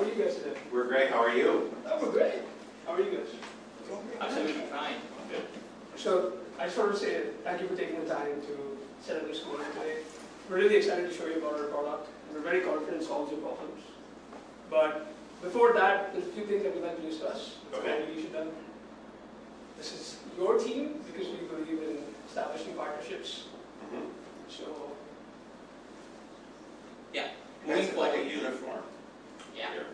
How are you guys today? We're great. How are you? Oh, we're great. How are you guys? Absolutely fine. Good. So I just want to say thank you for taking the time to set up this meeting today. We're really excited to show you about our product, and we're very confident it solves your problems. But before that, there's a few things that we'd like to discuss. Okay. You should done. This is your team because we believe in establishing partnerships. Mm-hmm. So Yeah. You Moving guys have like a forward. uniform. Yeah. Here.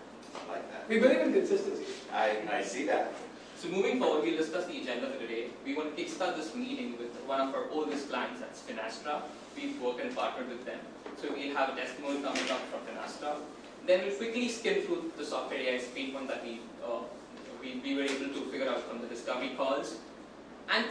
I like that. we believe in consistency. I see that. So moving forward, we'll discuss the agenda for today. We want to kickstart this meeting with one of our oldest clients, that's Finastra. We've worked and partnered with them. So we'll have a testimonial coming up from Finastra. Then we'll quickly skim through the software AI pain point that we were able to figure out from the discovery calls, and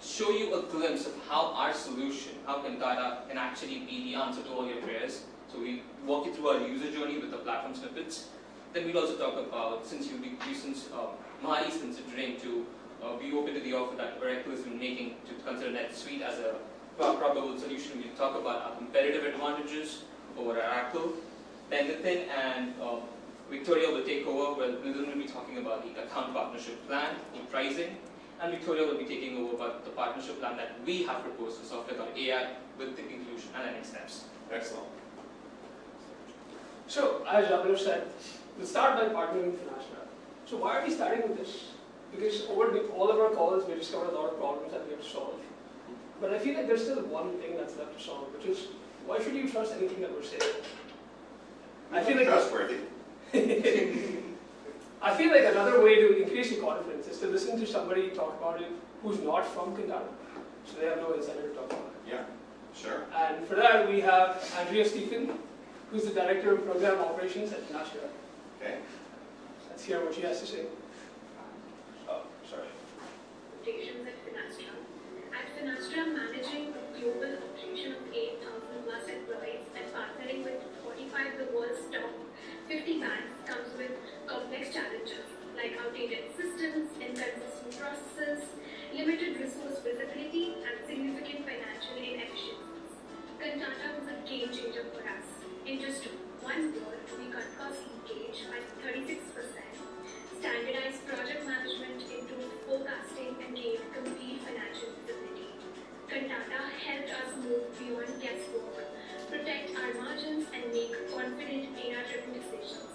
show you a glimpse of how our solution, how Kantata can actually be the answer to all your prayers. So we walk you through our user journey with the platform snippets. Then we'll also talk about, since Mahali is considering to be open to the offer that Oracle has been making to consider NetSuite as a probable solution, we'll talk about our competitive advantages over Oracle. Then Nitin and Victoria will take over. Well, Nitin will be talking about the account partnership plan, the pricing, and Victoria will be taking over about the partnership plan that we have proposed for software called AI with the conclusion and the next steps. Excellent. So as Abhinav said, we'll start by partnering with Finastra. So why are we starting with this? Because over all of our calls, we discovered a lot of problems that we have to solve. But I feel like there's still one thing that's left to solve, which is, why should you trust anything that we're saying? I feel like trustworthy. I feel like another way to increase your confidence is to listen to somebody talk about it who's not from Kantata, so they have no insider to talk about it. Yeah, sure. And for that, we have Andrea Stephen, who's the Director of Program Operations at Finastra. Okay. Let's hear what she has to say. Oh, sorry. Operations at Finastra. At Finastra, managing a global operation of 8,000 plus employees and partnering with 45 of the world's top 50 banks comes with complex challenges like outdated systems, inconsistent processes, limited resource visibility, and significant financial inefficiencies. Kantata was a game changer for us. In just 1 year, we cut cost leakage by 36%, standardized project management, improved forecasting, and gained complete financial visibility. Kantata helped us move beyond guesswork, protect our margins, and make confident data-driven decisions.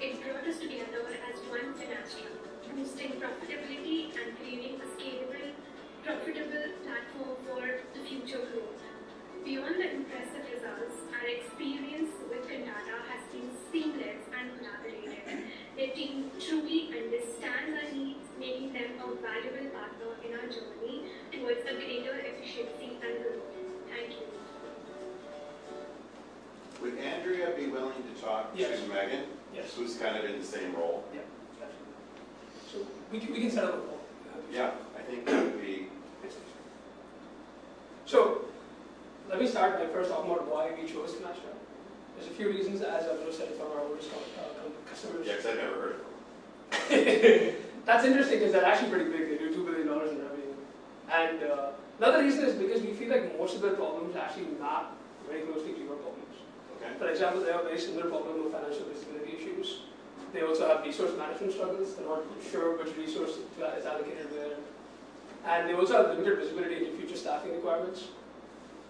It brought us together as one Finastra, boosting profitability and creating a scalable, profitable platform for the future growth. Beyond the impressive results, our experience with Kantata has been seamless and collaborative. Their team truly understands our needs, making them a valuable partner in our journey towards a greater efficiency and growth. Thank you. Would Andrea be willing to talk Yes. to Megan? Yes. Who's kind of in the same role? Yeah, definitely. So we can set up a call. Yeah, I think that would be. So let me start by first talking about why we chose Finastra. There's a few reasons, as Abhinav said, from our oldest customers. Yeah, because I've never heard of them. That's interesting because they're actually pretty big. They do $2 billion in revenue. And another reason is because we feel like most of their problems actually map very closely to your problems. Okay. For example, they have a very similar problem of financial visibility issues. They also have resource management struggles. They're not sure which resource is allocated where. And they also have limited visibility into future staffing requirements.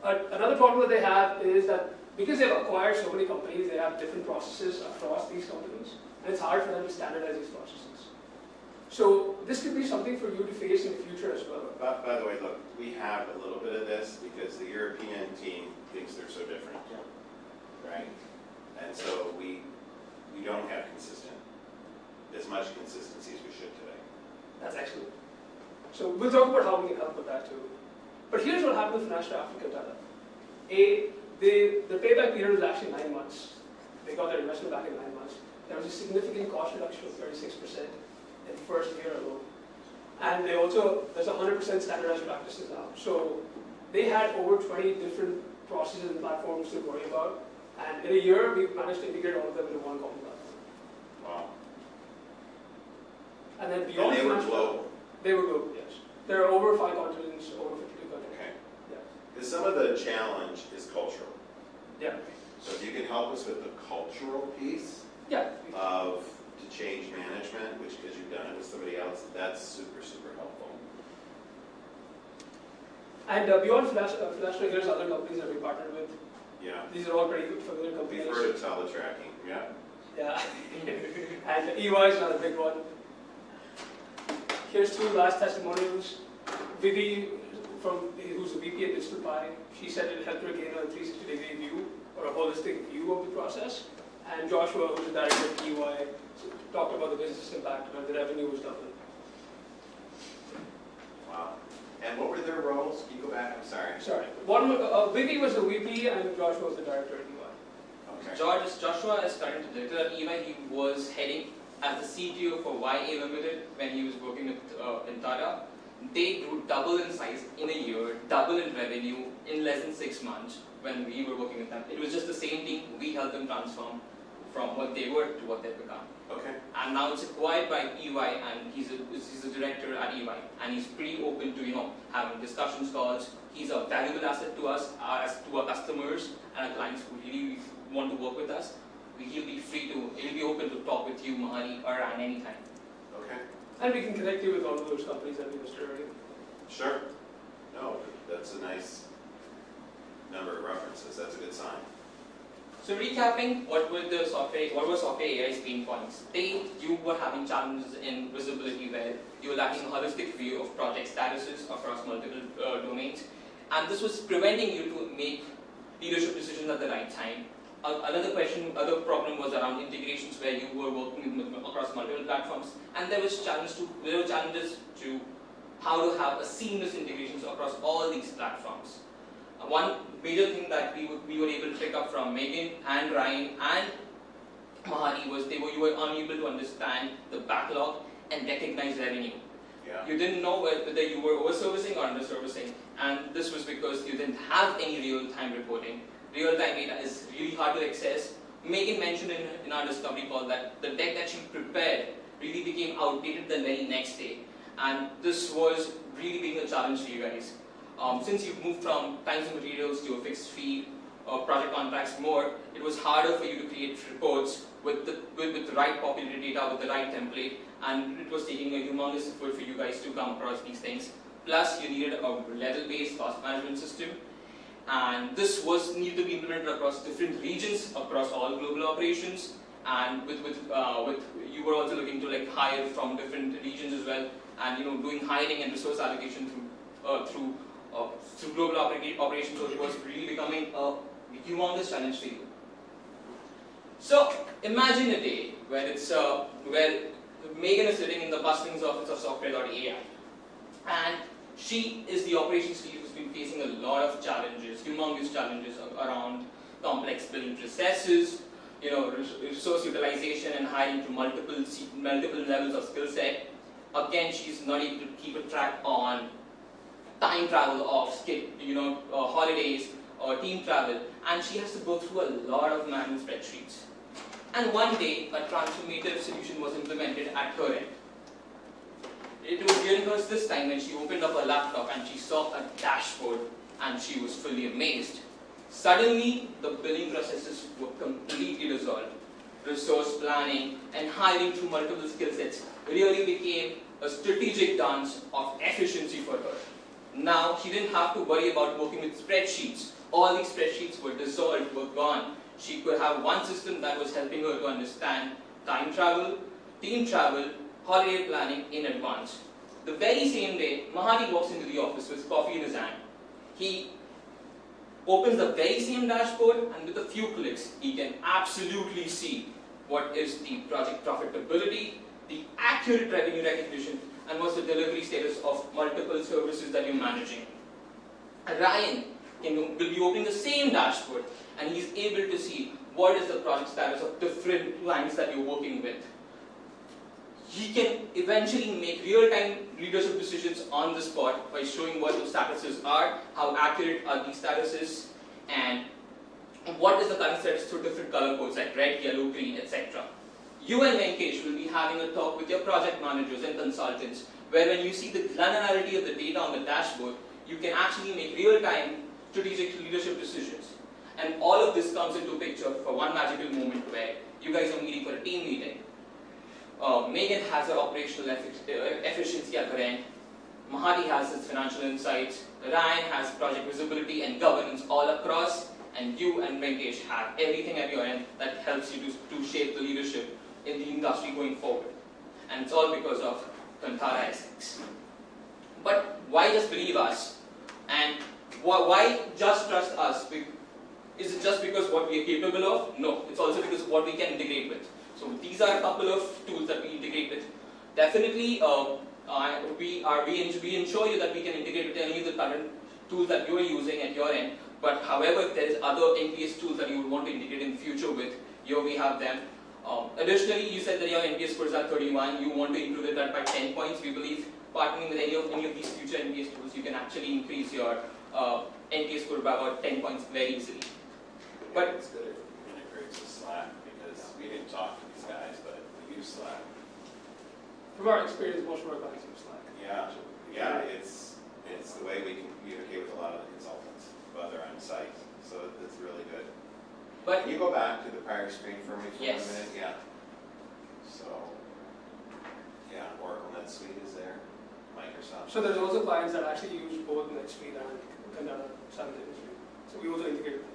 Another problem that they have is that because they've acquired so many companies, they have different processes across these companies, and it's hard for them to standardize these processes. So this could be something for you to face in the future as well. By the way, look, we have a little bit of this because the European team thinks they're so different, right? And so we don't have as much consistency as we should today. That's excellent. So we'll talk about how we can help with that too. But here's what happened with Finastra after Kantata. The payback period was actually 9 months. They got their investment back in 9 months. There was a significant cost reduction of 36% in the first year alone. And there's 100% standardized practices now. So they had over 20 different processes and platforms to worry about. And in a year, we've managed to integrate all of them into one common platform. Wow. And then beyond they were Finastra, global. They were global, yes. There are over 5 continents, over 52 countries. Okay. Yeah. Because some of the challenge is cultural. Yeah. So if you can help us with the cultural piece, Yeah. to change management, which because you've done it with somebody else, that's super, super helpful. And beyond Finastra, here's other companies that we partnered with. Yeah. These are all pretty familiar companies. We've heard of teletracking, yeah. Yeah. And EY is another big one. Here's two last testimonials. Vivi, who's the VP at Digital Pi, she said it helped her gain a 360-degree view or a holistic view of the process. And Joshua, who's the director at EY, talked about the business impact and the revenue was doubled. Wow. And what were their roles? Can you go back? I'm sorry. Sorry. Vivi was the VP and Joshua was the director at EY. Okay. Joshua is currently director at EY. He was heading as the CTO for YA Limited when he was working with Kantata. They grew double in size in a year, double in revenue in less than 6 months when we were working with them. It was just the same team. We helped them transform from what they were to what they've become. Okay. And now it's acquired by EY, and he's a director at EY, and he's pretty open to having discussions calls. He's a valuable asset to us, as to our customers and our clients who really want to work with us. He'll be open to talk with you, Mahari, or at any time. Okay. And we can connect you with all of those companies that we listed earlier. Sure. No, that's a nice number of references. That's a good sign. So recapping, what were software AI's pain points? You were having challenges in visibility where you were lacking a holistic view of project statuses across multiple domains, and this was preventing you to make leadership decisions at the right time. Other problem was around integrations where you were working across multiple platforms, and there were challenges to how to have a seamless integrations across all these platforms. One major thing that we were able to pick up from Megan and Ryan and Mahari was you were unable to understand the backlog and recognize revenue. Yeah. You didn't know whether you were over-servicing or under-servicing, and this was because you didn't have any real-time reporting. Real-time data is really hard to access. Megan mentioned in our discovery call that the deck that she prepared really became outdated the very next day, and this was really being a challenge for you guys. Since you've moved from times and materials to a fixed fee or project contracts more, it was harder for you to create reports with the right populated data, with the right template, and it was taking a humongous effort for you guys to come across these things. Plus, you needed a level-based cost management system, and this was needed to be implemented across different regions, across all global operations, and you were also looking to hire from different regions as well, and doing hiring and resource allocation through global operations, so it was really becoming a humongous challenge for you. So imagine a day where Megan is sitting in the bustlings office of software.ai, and she is the operations lead who's been facing a lot of challenges, humongous challenges around complex billing processes, resource utilization and hiring to multiple levels of skill set. Again, she's not able to keep a track on time travel of holidays or team travel, and she has to go through a lot of manual spreadsheets. And one day, a transformative solution was implemented at her end. It was during this time when she opened up her laptop and she saw a dashboard, and she was fully amazed. Suddenly, the billing processes were completely resolved. Resource planning and hiring through multiple skill sets really became a strategic dance of efficiency for her. Now, she didn't have to worry about working with spreadsheets. All these spreadsheets were dissolved, were gone. She could have one system that was helping her to understand time travel, team travel, holiday planning in advance. The very same day, Mahari walks into the office with coffee in his hand. He opens the very same dashboard, and with a few clicks, he can absolutely see what is the project profitability, the accurate revenue recognition, and what's the delivery status of multiple services that you're managing. Ryan will be opening the same dashboard, and he's able to see what is the project status of different clients that you're working with. He can eventually make real-time leadership decisions on the spot by showing what the statuses are, how accurate are these statuses, and what is the current status through different color codes like red, yellow, green, etc. You and Venkesh will be having a talk with your project managers and consultants, where when you see the granularity of the data on the dashboard, you can actually make real-time strategic leadership decisions. And all of this comes into picture for one magical moment where you You guys are meeting for a team meeting. Megan has her operational efficiency at her end. Mahati has his financial insights. Ryan has project visibility and governance all across. And you and Venkesh have everything at your end that helps you to shape the leadership in the industry going forward. And it's all because of Kantata SX. But why just believe us? And why just trust us? Is it just because what we are capable of? No, it's also because of what we can integrate with. So these are a couple of tools that we integrate with. Definitely, we ensure you that we can integrate with any of the current tools that you are using at your end. But however, if there is other NPS tools that you would want to integrate in the future with, here we have them. Additionally, you said that your NPS score is at 31. You want to improve that by 10 points. We believe partnering with any of these future NPS tools, you can actually increase your NPS score by about 10 points very easily. But it's good it integrates with Slack because we didn't talk to these guys, but we use Slack. From our experience, most of our clients use Slack. Yeah, it's the way we can communicate with a lot of the consultants, whether on site. So it's really good. But can you go back to the prior screen for me for yes. a minute? Yeah. So, yeah, Oracle NetSuite is there. Microsoft. So there's also clients that actually use both NetSuite and Kantata simultaneously. So we also integrate them.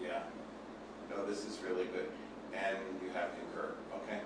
Yeah. No, this is really good. And you have Concur. Okay.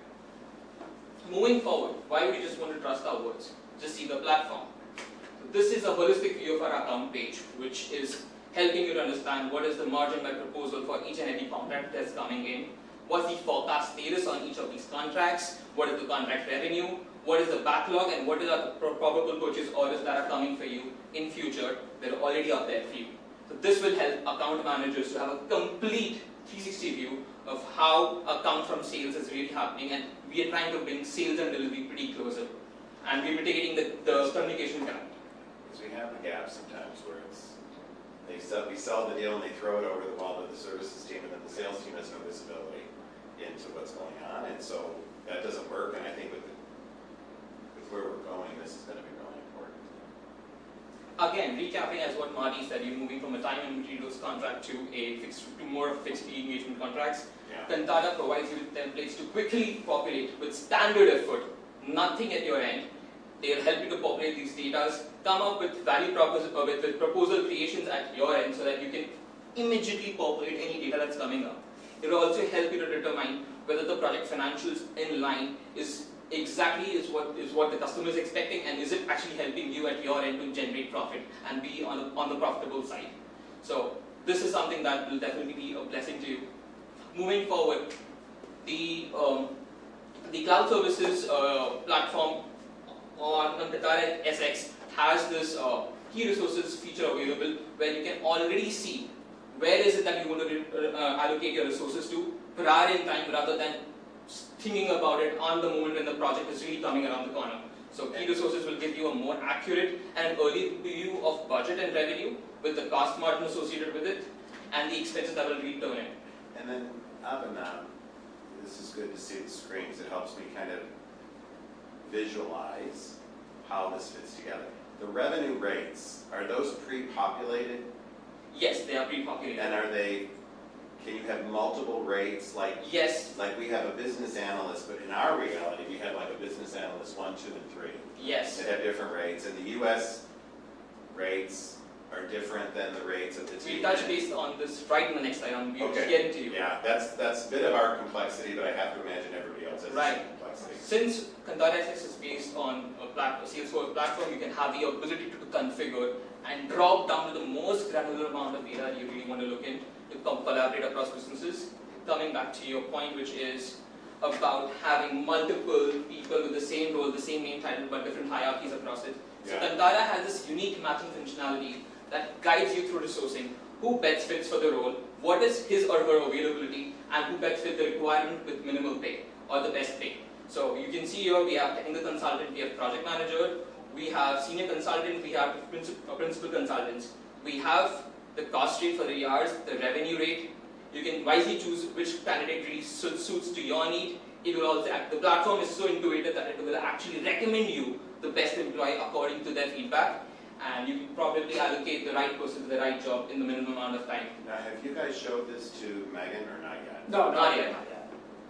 Moving forward, why would you just want to trust our words? Just see the platform. So this is a holistic view of our account page, which is helping you to understand what is the margin by proposal for each and every contract that's coming in, what's the forecast status on each of these contracts, what is the contract revenue, what is the backlog, and what is the probable purchase orders that are coming for you in future that are already out there for you. So this will help account managers to have a complete 360 view of how account from sales is really happening, and we are trying to bring sales and delivery pretty closer. And we're mitigating the communication gap. Because we have the gap sometimes where we sell the deal and they throw it over the wall to the services team, and then the sales team has no visibility into what's going on, and so that doesn't work. And I think with where we're going, this is going to be really important. Again, recapping as what Marty said, you're moving from a time and materials contract to more of fixed fee engagement contracts. Yeah. Kantata provides you with templates to quickly populate with standard effort, nothing at your end. They will help you to populate these data, come up with with proposal creations at your end so that you can immediately populate any data that's coming up. It will also help you to determine whether the project financials in line is what the customer is expecting, and is it actually helping you at your end to generate profit and be on the profitable side. So this is something that will definitely be a blessing to you. Moving forward, the cloud services platform on Kantata SX has this key resources feature available where you can already see where is it that you want to allocate your resources to prior in time rather than thinking about it on the moment when the project is really coming around the corner. So key resources will give you a more accurate and early view of budget and revenue with the cost margin associated with it and the expenses that will return in. And then Abhinav, this is good to see the screens. It helps me kind of visualize how this fits together. The revenue rates, are those pre-populated? Yes, they are pre-populated. And can you have multiple rates? Yes. Like we have a business analyst, but in our reality, we have like a business analyst 1, 2, and 3. Yes. That have different rates. And the US rates are different than the rates of the team. We'll touch base on this right in the next slide. We'll get into you. Yeah, that's a bit of our complexity, but I have to imagine everybody else has the same complexity. Since Kantata SX is based on a Salesforce platform, you can have the ability to configure and drop down to the most granular amount of data you really want to look in to collaborate across businesses. Coming back to your point, which is about having multiple people with the same role, the same name title, but different hierarchies across it. So Kantata has this unique matching functionality that guides you through resourcing. Who best fits for the role, what is his or her availability, and who best fits the requirement with minimal pay or the best pay. So you can see here we have technical consultant, we have project manager, we have senior consultant, we have principal consultants. We have the cost rate for the hours, the revenue rate. You can wisely choose which candidate really suits to your need. It will also the platform is so intuitive that it will actually recommend you the best employee according to their feedback, and you can probably allocate the right person to the right job in the minimum amount of time. Now, have you guys showed this to Megan or not yet? No, Not yet.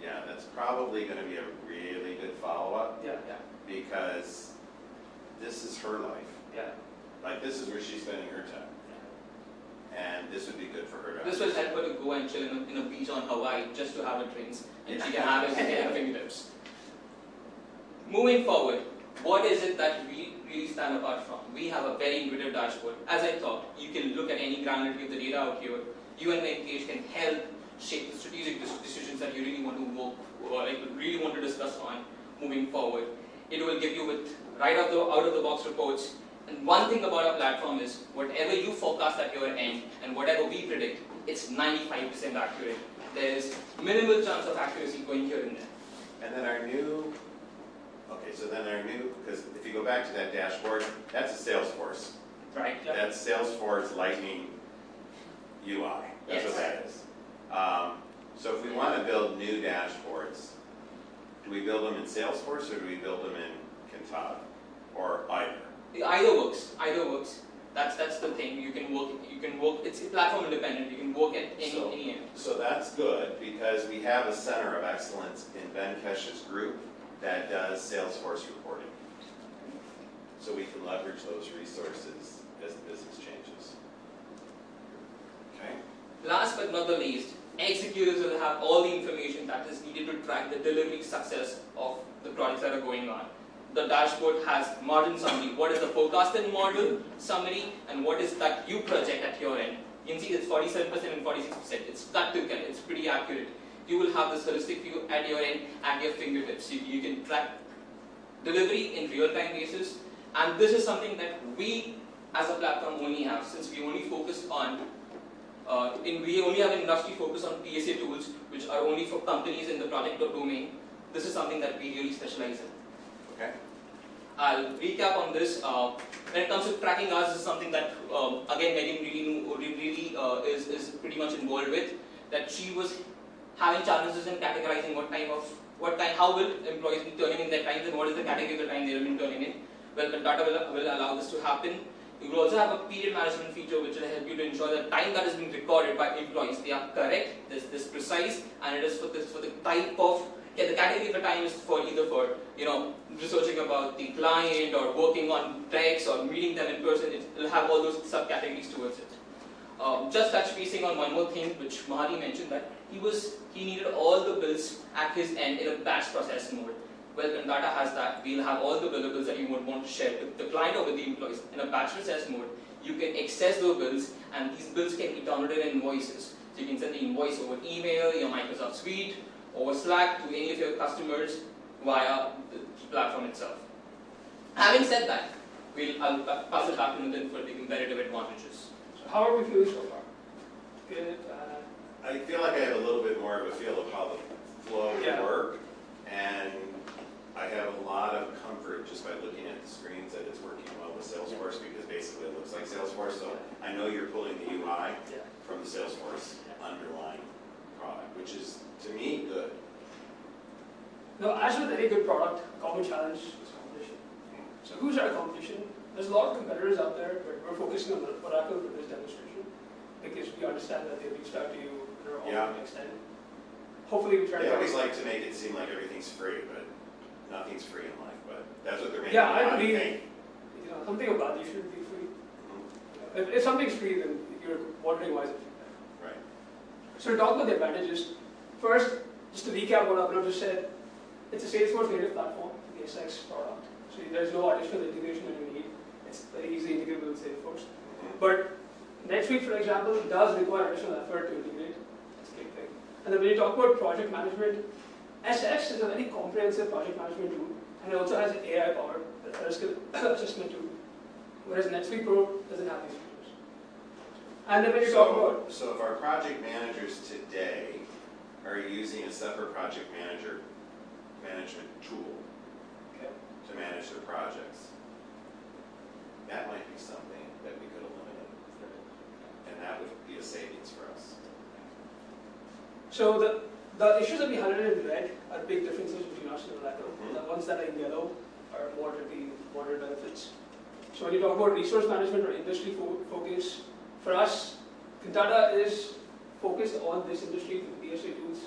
Yeah, probably going to be a really good follow-up Yeah, because this is her life. yeah. Like, this is where she's spending her time. And this would be good for her to This will help her to go and chill in a beach on Hawaii just to have her drinks, and she can have everything at her fingertips. Moving forward, what is it that we really stand apart from? We have a very intuitive dashboard. As I thought, you can look at any granularity of the data out here. You and Venkatesh can help shape the strategic decisions that you really want to work, or like really want to discuss on moving forward. It will give you with right out of the box reports. And one thing about our platform is whatever you forecast at your end and whatever we predict, it's 95% accurate. There's minimal chance of accuracy going here and there. And then our new, because if you go back to that dashboard, that's a Salesforce. Right? Yeah. That's Salesforce Lightning UI. That's what that is. So if we want to build new dashboards, do we build them in Salesforce or do we build them in Kantata? Or either? Either works. Either works. That's the thing. You can work. It's platform independent. You can work at any end. So that's good because we have a center of excellence in Venkesh's group that does Salesforce reporting. So we can leverage those resources as the business changes. Okay. Last but not the least, executors will have all the information that is needed to track the delivery success of the projects that are going on. The dashboard has margin summary. What is the forecasted model summary, and what is that you project at your end? You can see it's 47% and 46%. It's cut together. It's pretty accurate. You will have this holistic view at your end, at your fingertips. You can track delivery in real-time basis, and this is something that we, as a platform, only have, since we only focus on. We only have an industry focus on PSA tools, which are only for companies in the project domain. This is something that we really specialize in. Okay. I'll recap on this. When it comes to tracking us, this is something that again Megan really is pretty much involved with. That she was having challenges in categorizing how will employees be turning in their times and what is the category of the time they will be turning in. Well, Kantata will allow this to happen. You will also have a period management feature which will help you to ensure that time that is being recorded by employees, they are correct, this precise, and it is for the type of, the category of the time is for either for, researching about the client or working on decks or meeting them in person. It will have all those subcategories towards it. Just touch basing on one more thing which Mahadi mentioned, that he needed all the bills at his end in a batch process mode. Well, Kantata has that. We'll have all the billables that you would want to share with the client or with the employees. In a batch process mode, you can access those bills, and these bills can be downloaded in invoices. So you can send the invoice over email, your Microsoft Suite, over Slack to any of your customers via the platform itself. Having said that, I'll pass it back to Nitin for the competitive advantages. So how are we feeling so far? Good. I feel like I have a little bit more of a feel of how the flow would work, and I have a lot of comfort just by looking at the screens that it's working well with Salesforce, because basically it looks like Salesforce. So I know you're pulling the UI from the Salesforce underlying product, which is, to me, good. Now, as with any good product, common challenge is competition. So who's our competition? There's a lot of competitors out there, but we're focusing on Oracle for this demonstration because we understand that they reached out to you and are offering next time. Hopefully we try to... They always like to make it seem like everything's free, but nothing's free in life, but that's what they're making. Yeah, I believe something about you should be free. If something's free, then you're wondering why is it free. Right. So to talk about the advantages, first, just to recap what Abhinav just said, it's a Salesforce native platform, the SX product. So there's no additional integration that you need. It's very easily integrable with Salesforce. But NetSuite, for example, does require additional effort to integrate. That's a big thing. And then when you talk about project management, SX is a very comprehensive project management tool, and it also has an AI-powered risk assessment tool, whereas NetSuite Pro doesn't have these features. And then when you talk about... So if our project managers today are using a separate project management tool to manage their projects, that might be something that we could eliminate, and that would be a savings for us. So the issues that we highlighted in red are big differences between us and Oracle. The ones that are in yellow are moderate benefits. So when you talk about resource management or industry focus, for us, Kantata is focused on this industry with PSA tools,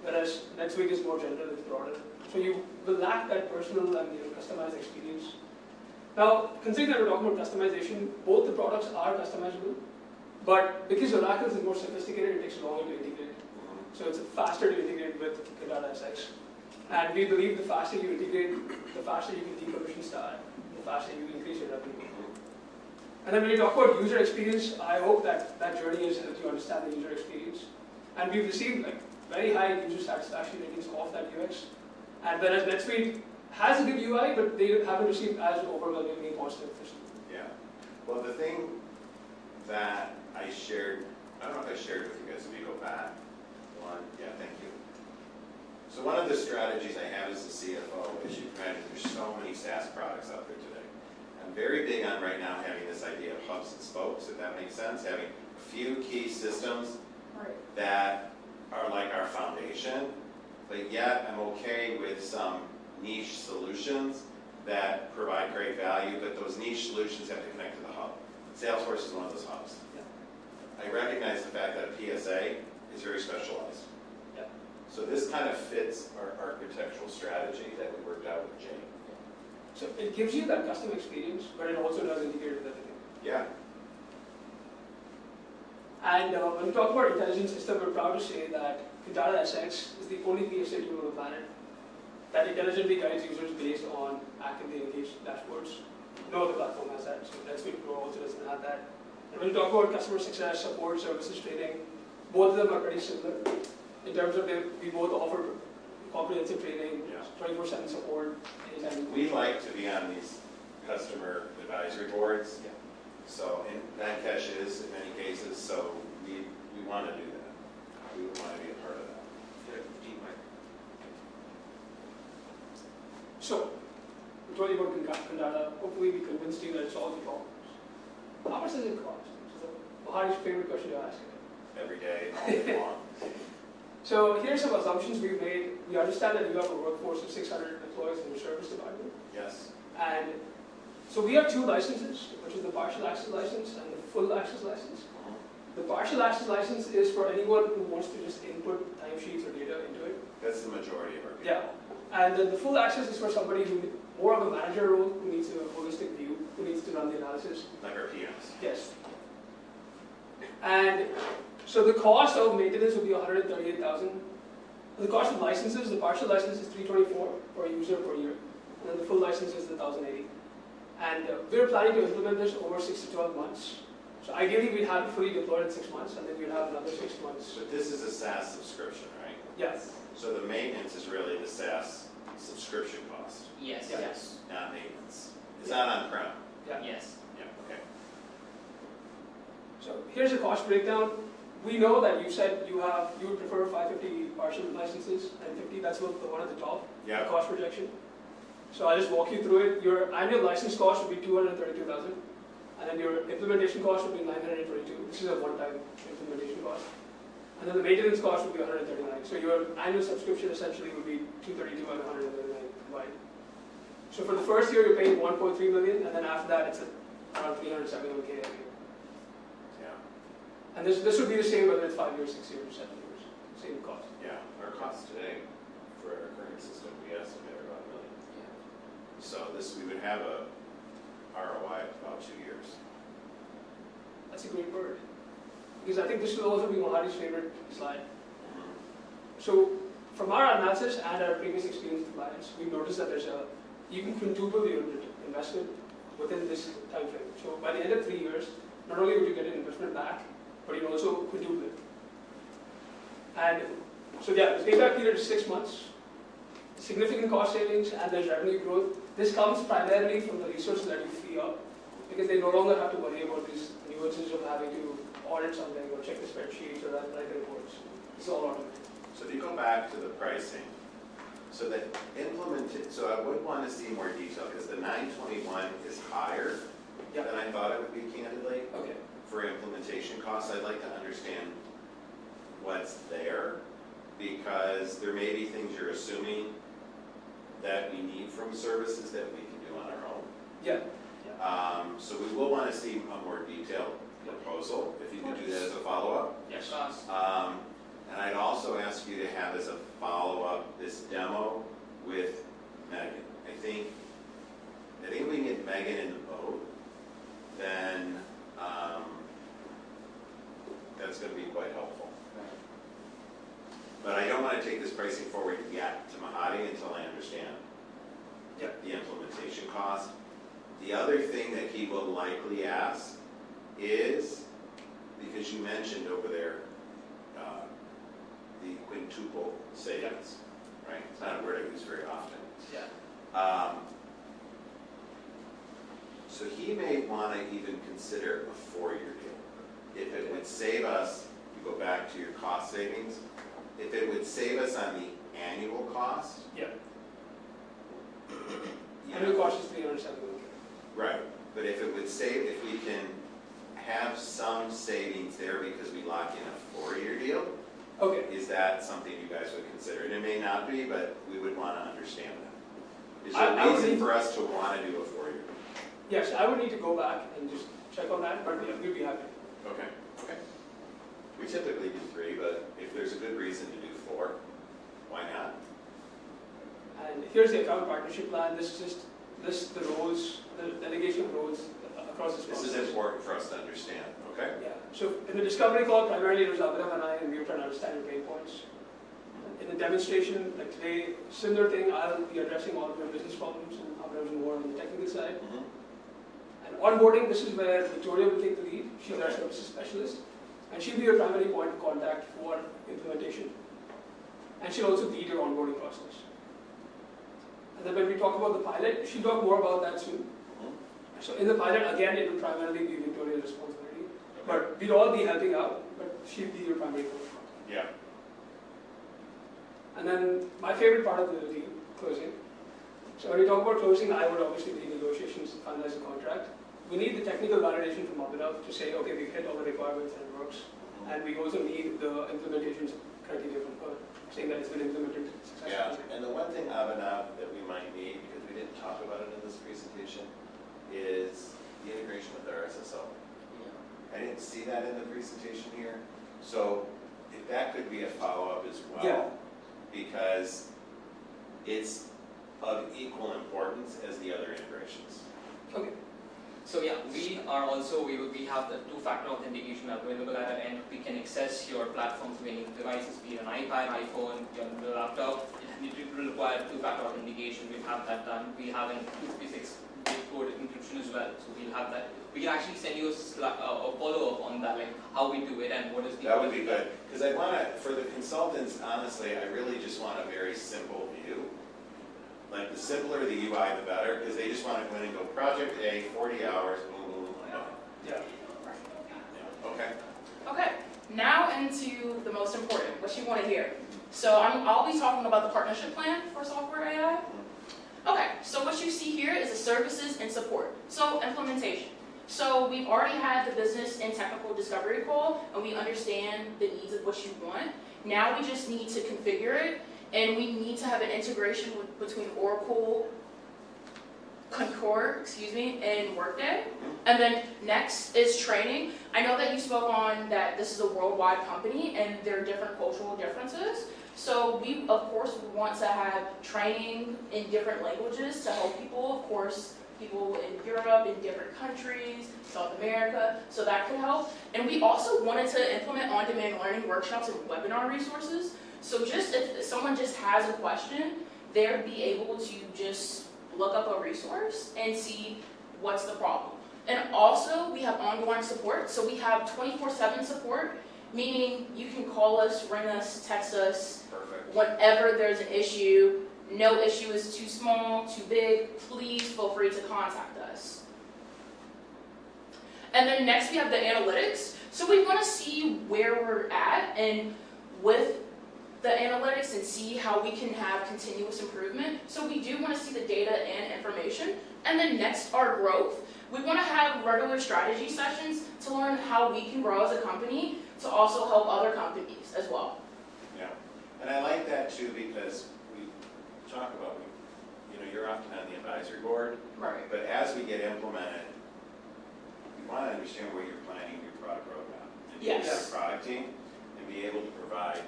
whereas NetSuite is more general, it's broader. So you will lack that personal and customized experience. Now, considering that we're talking about customization, both the products are customizable, but because Oracle is more sophisticated, it takes longer to integrate. So it's faster to integrate with Kantata SX. And we believe the faster you integrate, the faster you can decommission Star, the faster you increase your revenue. And then when you talk about user experience, I hope that that journey has helped you understand the user experience. And we've received very high user satisfaction ratings of that UX. And whereas NetSuite has a good UI, but they haven't received as overwhelmingly positive. Yeah. Well, the thing that I shared, I don't know if I shared with you guys, if we go back one, yeah, thank you. So one of the strategies I have as the CFO is there's so many SaaS products out there today. I'm very big on right now having this idea of hubs and spokes, if that makes sense, having a few key systems that are like our foundation, but yet I'm okay with some niche solutions that provide great value, but those niche solutions have to connect to the hub. Salesforce is one of those hubs. Yeah. I recognize the fact that a PSA is very specialized. Yeah. So this kind of fits our architectural strategy that we worked out with Jane. So it gives you that custom experience, but it also does integrate with everything. Yeah. And when we talk about intelligent system, we're proud to say that Kantata SX is the only PSA tool on the planet that intelligently guides users based on actively engaged dashboards. No other platform has that, so NetSuite Pro also doesn't have that. And when we talk about customer success, support, services, training, both of them are pretty similar in terms of we both offer comprehensive training, 24/7 support, anytime. We like to be on these customer advisory boards. Yeah. So, and Venkash is in many cases, so we want to do that. We want to be a part of that. So, we told you about Kantata. Hopefully we convinced you that it solves the problems. How much does it cost? Mahari's favorite question to ask. Every day, all day long. So here's some assumptions we've made. We understand that you have a workforce of 600 employees in your service department. Yes. And so we have two licenses, which is the partial access license and the full access license. The partial access license is for anyone who wants to just input timesheets or data into it. That's the majority of our people. Yeah. And then the full access is for somebody who more of a manager role, who needs a holistic view, who needs to run the analysis. Like our PMs. Yes. And so the cost of maintenance would be $138,000. The cost of licenses, the partial license is $324 per user per year, and then the full license is the $1,080. And we're planning to implement this over 6 to 12 months. So ideally, we'd have it fully deployed in 6 months, and then we'd have another 6 months. But this is a SaaS subscription, right? Yes. So the maintenance is really the SaaS subscription cost, Yes, Yeah. yes, not maintenance. It's not on-prem. Yeah. yes. Yeah, okay. So here's a cost breakdown. We know that you said you would prefer 550 partial licenses and 50. That's the one at the top. Yeah. The cost projection. So I'll just walk you through it. Your annual license cost would be $232,000, and then your implementation cost would be $922. This is a one-time implementation cost. And then the maintenance cost would be $139. So your annual subscription essentially would be $232 and $139 combined. So for the first year, you're paying $1.3 million, and then after that, it's around $371K a year. Yeah. And this would be the same whether it's 5 years, 6 years, or 7 years. Same cost. Yeah, our cost today for our current system, we estimate about $1 million. Yeah. So we would have a ROI of about 2 years. That's a great word. Because I think this will also be Mohari's favorite slide. So from our analysis and our previous experience with clients, we've noticed that you can quintuple your investment within this time frame. So by the end of 3 years, not only would you get an investment back, but you also quintuple it. And so yeah, the payback period is 6 months, significant cost savings, and there's revenue growth. This comes primarily from the resources that you free up, because they no longer have to worry about these nuances of having to audit something or check the spreadsheets or write the reports. It's all automated. So if you go back to the pricing, so that so I would want to see more detail, because the 921 is higher Yeah. than I thought it would be, candidly. Okay. For implementation costs, I'd like to understand what's there, because there may be things you're assuming that we need from services that we can do on our own. Yeah. So we will want to see a more detailed proposal, if you could do that as a follow-up. Yes. And I'd also ask you to have as a follow-up this demo with Megan. I think we can get Megan in the boat, then that's going to be quite helpful. But I don't want to take this pricing forward yet to Mahadi until I understand the implementation cost. The other thing that he will likely ask is, because you mentioned over there the quintuple savings, right? It's not a word I use very often. Yeah. So he may want to even consider a 4-year deal. If it would save us, you go back to your cost savings, if it would save us on the annual cost. Yeah. you Annual know, cost is 370. Right, but if it would save, if we can have some savings there because we lock in a 4-year deal, Okay. is that something you guys would consider? And it may not be, but we would want to understand that. Is I there a would reason need- for us to want to do a 4-year? Yes, I would need to go back and just check on that, but yeah, we'd be happy. Okay, okay. We typically do 3, but if there's a good reason to do 4, why not? And here's the account partnership plan. This just lists the roles, the delegation of roles across this This process. is important for us to understand, okay? Yeah. So in the discovery call, primarily it was Abhinav and I, and we were trying to understand your pain points. In the demonstration, like today, similar thing, I'll be addressing all of your business problems, and Abhinav's more on the technical side. And onboarding, this is where Victoria will take the lead. She's our services specialist, and she'll be your primary point of contact for implementation. And she'll also lead your onboarding process. And then when we talk about the pilot, she'll talk more about that soon. So in the pilot, again, it will primarily be Victoria's responsibility. But we'll all be helping out, but she'll be your primary point of contact. Yeah. And then my favorite part of the deal, closing. So when we talk about closing, I would obviously lead negotiations to finalize the contract. We need the technical validation from Abhinav to say, okay, we've hit all the requirements and it works. And we also need the implementation criteria from her, saying that it's been implemented Yeah, successfully. and the one thing, Abhinav, that we might need, because we didn't talk about it in this presentation, is the integration with our SSO. I didn't see that in the presentation here. So if that could be a follow-up as well. Yeah. Because it's of equal importance as the other integrations. Okay. So yeah, we have the 2-factor authentication available at our end. We can access your platforms with any devices, be it an iPad, iPhone, your laptop. It will require 2-factor authentication. We have that done. We have an 256-bit code encryption as well. So we'll have that. We can actually send you a follow-up on that, like how we do it and what is the. That would be good. Because I want to, for the consultants, honestly, I really just want a very simple view. Like the simpler the UI, the better, because they just want to go in and go, project A, 40 hours, boom, boom, boom, done. Yeah. Yeah. Okay. Okay, now into the most important, what you want to hear. So I'll be talking about the partnership plan for software AI. Okay, so what you see here is the services and support. So implementation. So we've already had the business and technical discovery call, and we understand the needs of what you want. Now we just need to configure it, and we need to have an integration between Oracle, Concur, and Workday. And then next is training. I know that you spoke on that this is a worldwide company, and there are different cultural differences. So we, of course, want to have training in different languages to help people, of course, people in Europe, in different countries, South America, so that could help. And we also wanted to implement on-demand learning workshops and webinar resources. So just if someone just has a question, they'd be able to just look up a resource and see what's the problem. And also, we have ongoing support. So we have 24/7 support, meaning you can call us, ring us, text us, Perfect. whenever there's an issue. No issue is too small, too big, please feel free to contact us. And then next we have the analytics. So we want to see where we're at and with the analytics and see how we can have continuous improvement. So we do want to see the data and information. And then next, our growth. We want to have regular strategy sessions to learn how we can grow as a company to also help other companies as well. Yeah. And I like that too because we talk about, you're often on the advisory board, Right. but as we get implemented, we want to understand where you're planning your product roadmap. And Yes. your product team and be able to provide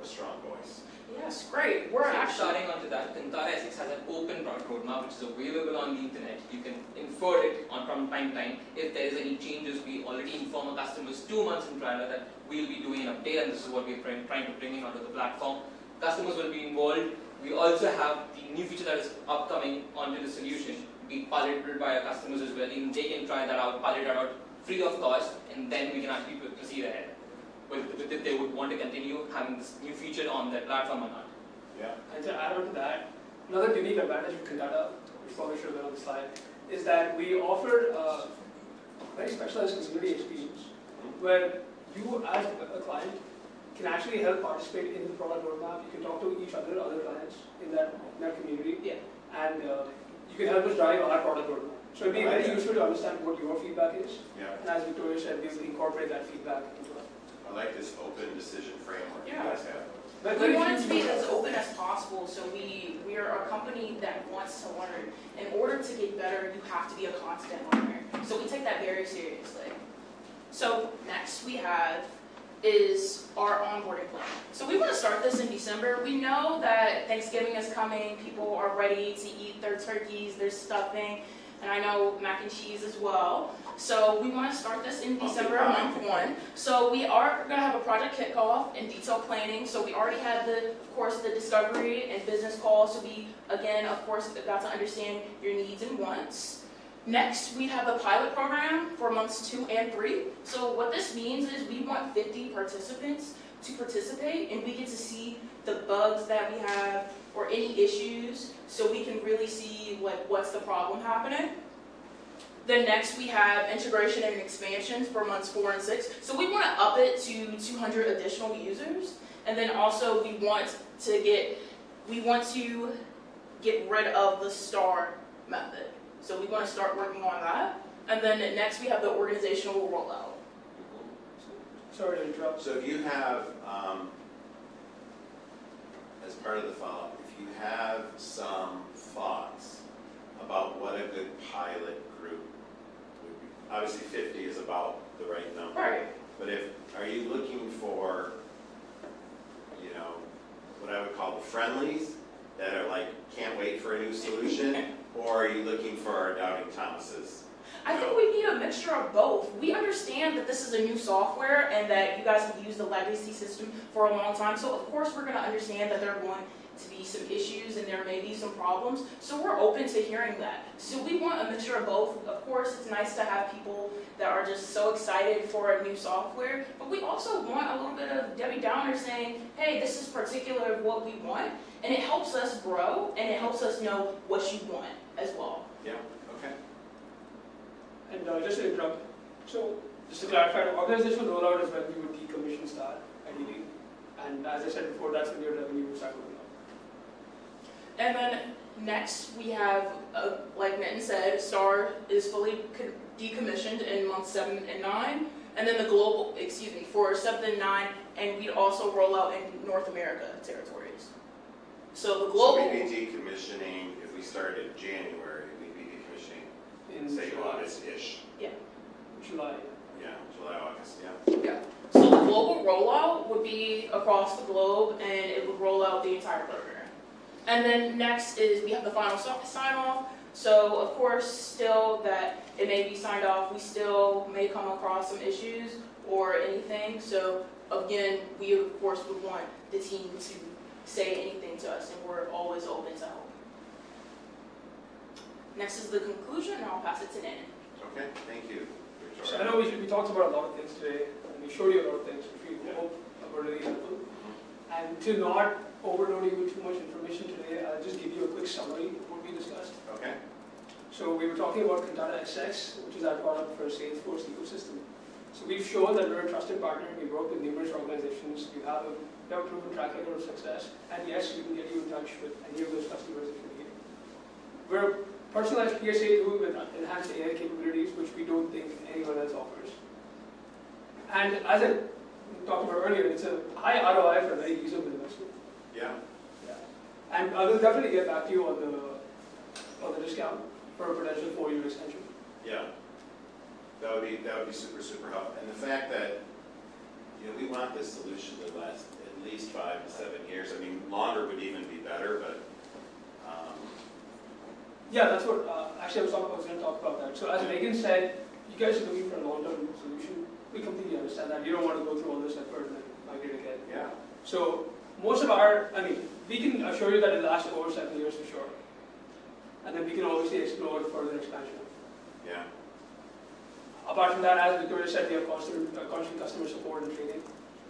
a strong voice. Yes, great. We're So actually starting onto that, Kantata Essex has an open product roadmap which is available on the internet. You can infer it on from time to time. If there is any changes, we already inform our customers 2 months in prior that we'll be doing an update, and this is what we're trying to bring in onto the platform. Customers will be involved. We also have the new feature that is upcoming onto the solution, be piloted by our customers as well. Even they can try that out, pilot that out free of cost, and then we can actually proceed ahead with if they would want to continue having this new feature on their platform or not. Yeah. And to add on to that, another unique advantage of Kantata, which probably should have been on the slide, is that we offer very specialized community experience where you as a client can actually help participate in the product roadmap. You can talk to each other clients in that community, Yeah. and you can help us drive our product roadmap. So it'd be very useful to understand what your feedback is, Yeah. and as Victoria said, we will incorporate that feedback into it. I like this open decision framework you Yeah. guys have. But We very want it few to be people- as open as possible, so we are a company that wants to learn. In order to get better, you have to be a constant learner. So we take that very seriously. So next we have is our onboarding plan. So we want to start this in December. We know that Thanksgiving is coming, people are ready to eat their turkeys, their stuffing, and I know mac and cheese as well. So we want to start this in December, month 1. So we are going to have a project kickoff and detailed planning. So we already had of course, the discovery and business call. So we, again, of course, got to understand your needs and wants. Next, we have a pilot program for months 2 and 3. So what this means is we want 50 participants to participate, and we get to see the bugs that we have or any issues, so we can really see what's the problem happening. Then next we have integration and expansions for months 4 and 6. So we want to up it to 200 additional users. And then also we want to get rid of the star method. So we want to start working on that. And then next we have the organizational rollout. Sorry to interrupt. So if you have, as part of the follow-up, if you have some thoughts about what a good pilot group would be, obviously 50 is about the right number. Right. But are you looking for, what I would call the friendlies that are like, can't wait for a new solution? Or are you looking for our doubting Thomases? I think we need a mixture of both. We understand that this is a new software and that you guys have used the legacy system for a long time. So of course we're going to understand that there are going to be some issues and there may be some problems. So we're open to hearing that. So we want a mixture of both. Of course, it's nice to have people that are just so excited for a new software. But we also want a little bit of Debbie Downer saying, hey, this is particular what we want. And it helps us grow and it helps us know what you want as well. Yeah, okay. And just to interrupt, so just to clarify, the organizational rollout is when we would decommission Star, ideally. And as I said before, that's when your revenue will start going up. And then next we have, like Nitin said, Star is fully decommissioned in months 7 and 9. And then for 7 and 9, and we'd also roll out in North America territories. So the global... So we'd be decommissioning, if we started in January, we'd be decommissioning In say July. August-ish. July. Yeah, July, August, yeah. Yeah. So the global rollout would be across the globe, and it would roll out the entire program. And then next is we have the final sign-off. So of course, still that it may be signed off, we still may come across some issues or anything. So again, we of course would want the team to say anything to us, and we're always open to help. Next is the conclusion, and I'll pass it to Nitin. Okay, thank you, So Victoria. I know we talked about a lot of things today, and we showed you a lot of things, which we hope were really helpful. And to not overload you with too much information today, I'll just give you a quick summary of what we discussed. Okay. So we were talking about Kantata SX, which is our product for Salesforce ecosystem. So we've shown that we're a trusted partner. We work with numerous organizations. We have a proven track record of success. And yes, we can get you in touch with any of those customers if you need. We're a personalized PSA tool with enhanced AI capabilities, which we don't think anyone else offers. And as I talked about earlier, it's a high ROI for a very reasonable investment. Yeah. And I will definitely get back to you on the discount for a potential 4-year extension. Yeah. That would be super, super helpful. And the fact that, we want this solution to last at least 5 to 7 years. I mean, longer would even be better, but, Yeah, that's what, actually I was going to talk about that. So as Megan said, you guys are looking for a long-term solution. We completely understand that. You don't want to go through all this effort and then migrate again. yeah. So most of our, I mean, we can assure you that it'll last over 7 years for sure. And then we can obviously explore further expansion. Yeah. Apart from that, as Victoria said, we have constant customer support and training.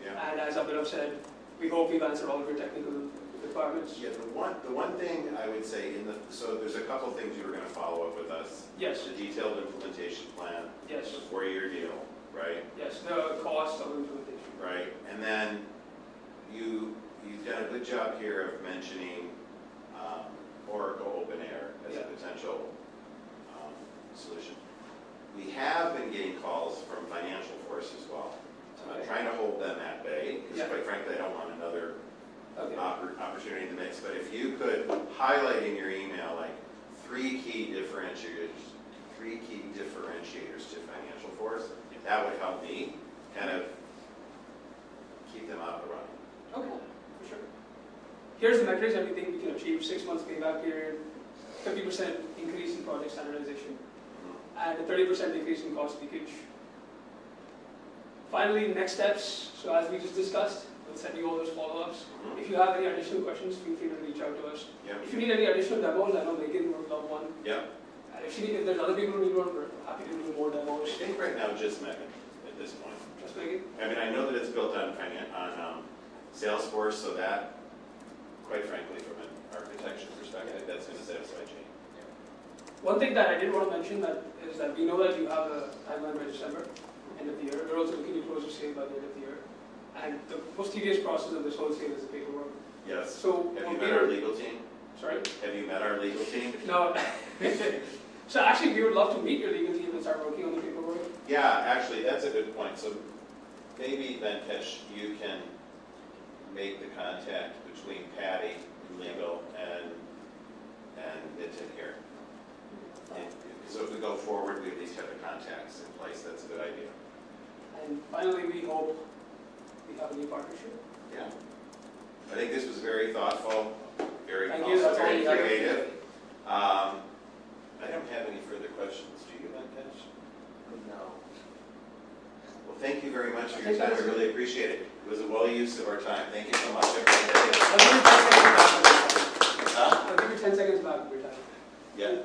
Yeah. And as Abhinav said, we hope we've answered all of your technical requirements. Yeah, the one thing I would say so there's a couple things you were going to follow up with us. Yes, The detailed implementation plan, yes, the 4-year deal, right? yes, the cost of implementation. Right, and then you've done a good job here of mentioning Oracle Open Air as a Yeah. potential solution. We have been getting calls from Financial Force as well. I'm Okay. trying to hold them at bay, because Yeah. quite frankly, I don't want another Okay. opportunity in the mix. But if you could highlight in your email like 3 key differentiators to Financial Force, that would help me kind of keep them up and running. Okay, for sure. Here's the metrics that we think we can achieve: 6 months payback period, 50% increase in project standardization, and a 30% decrease in cost leakage. Finally, next steps. So as we just discussed, we'll send you all those follow-ups. If you have any additional questions, feel free to reach out to us. Yep. If you need any additional demos, I know Megan would love one. Yep. And if there's other people who need one, we're happy to do more I demos. think right now just Megan at this point. Just Megan? I mean, I know that it's built on Salesforce, so that, quite frankly, from an architecture perspective, that's going to satisfy Jane. One thing that I did want to mention is that we know that you have a timeline by December, end of the year. We're also looking to close your sale by the end of the year. And the most tedious process of this whole sale is the paperwork. Yes. So, Have you met our legal team? Sorry? Have you met our legal team? No. So actually, we would love to meet your legal team and start working on the paperwork. Yeah, actually, that's a good point. So maybe, Venkesh, you can make the contact between Patty in legal and Nitin here. And so if we go forward, we at least have the contacts in place. That's a good idea. And finally, we hope we have a new partnership. Yeah. I think this was very thoughtful, very Thank you. also That's all very we have. creative. I don't have any further questions. Do you, Venkesh? No. Well, thank you very much for your Thank time. I you. really appreciate it. It was a well use of our time. Thank you so much. I'll give you 10 seconds back. Huh? I'll give you 10 seconds back of your time. Yeah.